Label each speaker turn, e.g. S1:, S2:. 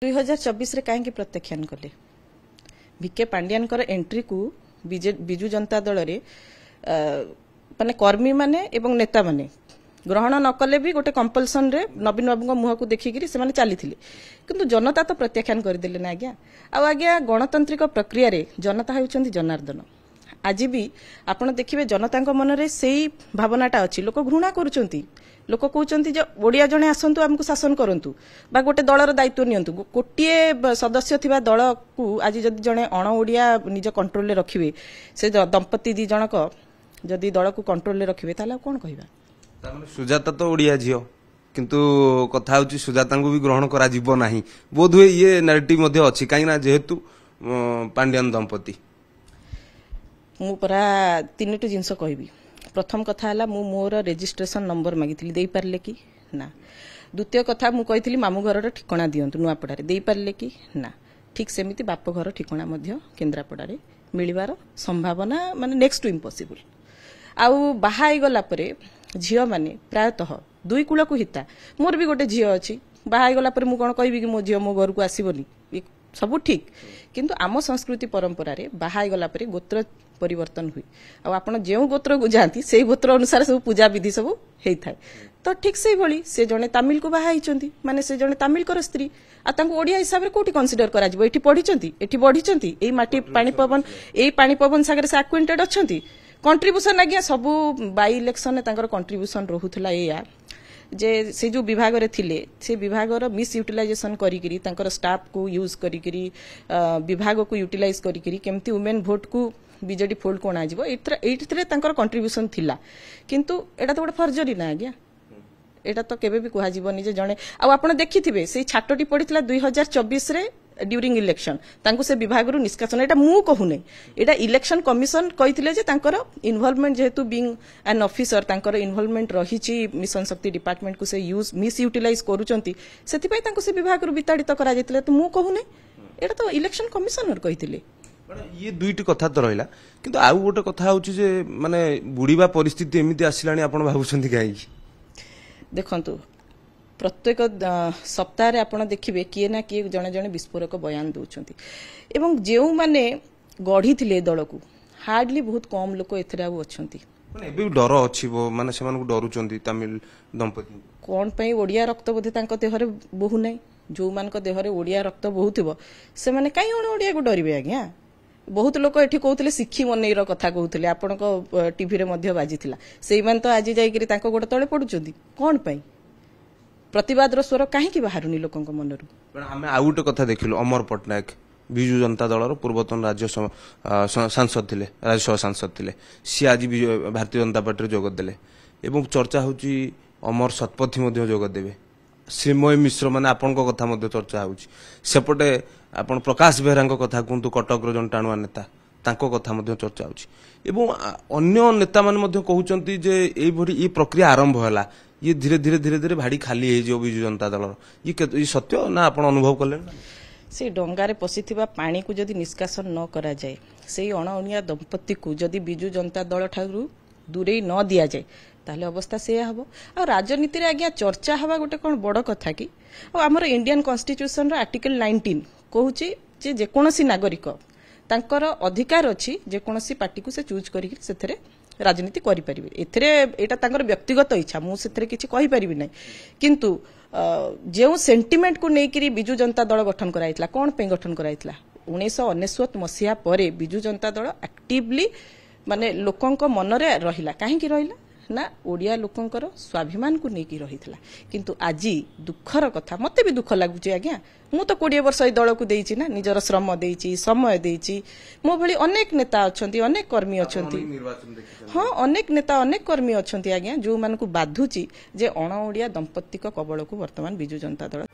S1: 2024 रे कहीं प्रत्याख्यान कले भिके पांड्यान एंट्री को बिजु जनता दल रे माने कर्मी माने एवं नेता माने ग्रहण न कले भी गोटे कंपलसन रे नवीन बाबू मुह को देखिकी से चली किंतु जनता तो प्रत्याख्यान करदेले ना आज्ञा आज्ञा गणतांत्रिक प्रक्रिया रे जनता होउछंती जनार्दन आज भी आपण देखिबे जनता मन रे सेही भावनाटा अछि लोक घृणा करूछंती लोक कहते जे ओडिया जने आसंतु हमको शासन करंतु बा गोटे दलर दायित्व नियंतु गोटे सदस्य थिबा दल को आज जदि जने अण ओडिया निज कंट्रोल रे रखिबे से दंपति दी जनक जदि दल को कंट्रोल रे रखिबे ताला कोन कहिबा
S2: तामाने सुजाता तो ओडिया झियो किंतु कथा होची सुजाता को भी ग्रहण करा जीवो नाही बोध हुए ये नैरेटिव मध्ये अछि काईना जेहेतु पांड्यान दंपति
S1: मु परा तीनटी जिंस कहबी प्रथम कथा है मु मोर रेजिस्ट्रेशन नंबर मागिथिली देई पारले कि ना द्वितीय कथा मु कहिथिली मामू घर ठिकणा दियंतु नुआपड़ा रे देई पारले कि ना ठीक सेमिति बाप घर ठिकणा मध्य केन्द्रापड़ा रे मिलिबार संभावना माने नेक्स्ट टू इम्पॉसिबल आउ बाहा गला परे झियो माने प्रायतः दुई कूल को हिता मोर भी गोटे झियो अछि बाहा गला परे मु कोन कहबी कि मो झियो मो घर को आसीबनी सब ठीक किंतु आम संस्कृति परंपरा रे बाहा गला परे गोत्र परिवर्तन हुई आ आपण जेउ गोत्र को जाती से गोत्र अनुसार सब पूजा विधि सब हेई थाए तो ठीक से भली से जने तमिल को बाहा हिचंती माने से जने तमिल कर स्त्री आ तांको ओडिया हिसाब रे कोठी कंसीडर करा जिवो एठी पढिचंती एठी बढ़िचंती एई माटी पानी पवन सागर से एक्वेंटेड अछंती कंट्रीब्यूशन आज्ञा सब बाई इलेक्शन तांकर कंट्रीब्यूशन रहुथला एया जे से जो विभाग रे थिले से विभाग रो मिस यूटिलाइजेशन करिकरी तांकर स्टाफ को यूज करिकरी विभाग को यूटिलाइज करिकरी केमती वुमेन भोट को बीजेडी फोल्ड कोना आजिबो एइथरे तांकर कंट्रीब्यूशन थिला किंतु एटा तो गोटे फर्जरी ना आज्ञा एटा तो केबे भी कुहा जीवनी जे जणे आ आपण देखिथिबे से छाटटी पडितला 2024 रे ड्यूरिंग इलेक्शन तांको से विभाग रु निष्कासन एटा मु कहूने एटा इलेक्शन कमिशन कहिथिले जे तांकर इन्वॉल्वमेंट जेहेतु बीइंग एन ऑफिसर तांकर इन्वॉल्वमेंट रहिची मिशन शक्ति डिपार्टमेंट को से यूज मिस यूटिलाइज करूचंती सेति पई तांको से विभाग रु विताड़ित करा जैतले तो मु कहूने एटा तो इलेक्शन कमिशनर कहिथिले
S2: ये दुईटी कथा तो रहिला किंतु आउ गोटे कथा होची जे माने बुडीबा परिस्थिति एमिति आसिलानी आपण भाबुछंती काई
S1: देखंतु प्रत्येक सप्ताह रे आपण देखिबे किए ना किए जने जने विस्फोरक बयान दउछंती एवं जेउ माने गढ़ी थिले दल को हार्डली बहुत कम लोक एथरे आउ अछंती
S2: माने एबे डर अछि वो माने सेमान को डरुचंती तमिल दंपति
S1: कोन पई ओडिया रक्त बोधे तांको देहरे बहु नै जो मान को देहरे ओडिया रक्त बहुथिबो से माने काई ओण ओडिया को डरिबे आज्ञा बहुत लोक एठी कहउतले सिखी मनेर कथा कहउतले आपण को टीवी रे मध्य बाजिथिला सेई मान तो आज जाई करी तांको गोटे तळे पडुचंती कोन पई प्रतिवाद रो स्वर काहे की बाहरुनी लोकन को मनरु
S2: पण हमें आ गोटे कथा देखिलु अमर पटनायक बिजु जनता दल रो पूर्वतन राज्य सांसद थिले राज्यसभा सांसद थिले सी आज भारतीय जनता पार्टी रे जोग देले एवं चर्चा होची अमर शतपथी मध्य जोग देबे श्रीमय मिश्र माने आपन को कथा मध्य चर्चा होची सेपटे आपण प्रकाश बेहरा कथा कहतु कटक जन टाणुआ नेता तांको कथा मध्य चर्चा होची एवं अन्य नेता माने मध्य कहउचंती जे एई भरी ई प्रक्रिया आरंभ होला ये धीरे धीरे धीरे धीरे भाड़ी खाली हे जो बिजु जनता दल ये सत्य ना आपण अनुभव करले
S1: से डंगारे पसिथिबा पानी को जदि निष्कासन न करा जाए सेई अणअणिया दंपति को जदि बिजु जनता दल ठारू दूरे न दिया जाए ताले अवस्था से हबो आ राजनीति रे आज्ञा चर्चा हवा गोटे कोन बड़ कथा की आ हमर इंडियन कॉन्स्टिट्यूशन रो आर्टिकल 19 कहूची जे जेकोनसी नागरिक तांकर अधिकार अछि जेकोनसी पार्टी को से चूज करी सेथरे राजनीति करि परिबे एथरे एटा तांकर व्यक्तिगत इच्छा मु सेथरे किछि कहि परिबि नै किंतु जेउ सेंटिमेंट को नेकिरी बिजु जनता दल गठन कराइतला कोन पे गठन कराइतला 1999 मसिया परे बिजु जनता दल एक्टिवली माने लोकंक मनरे रहिला काहे की रहिला ना ओडिया लोकंकर स्वाभिमान को नेकी रहितला किंतु आजी दुखर कथा मते भी दुख लागुची आज्ञा मु तो 20 वर्ष ए दल को देइची ना निजर श्रम देइची समय देइची मो भली अनेक नेता अछंती अनेक कर्मी अछंती हां अनेक नेता अनेक कर्मी अछंती आज्ञा जो मान को बाधुची जे अण ओडिया दंपति को कबळ को वर्तमान बिजु जनता दल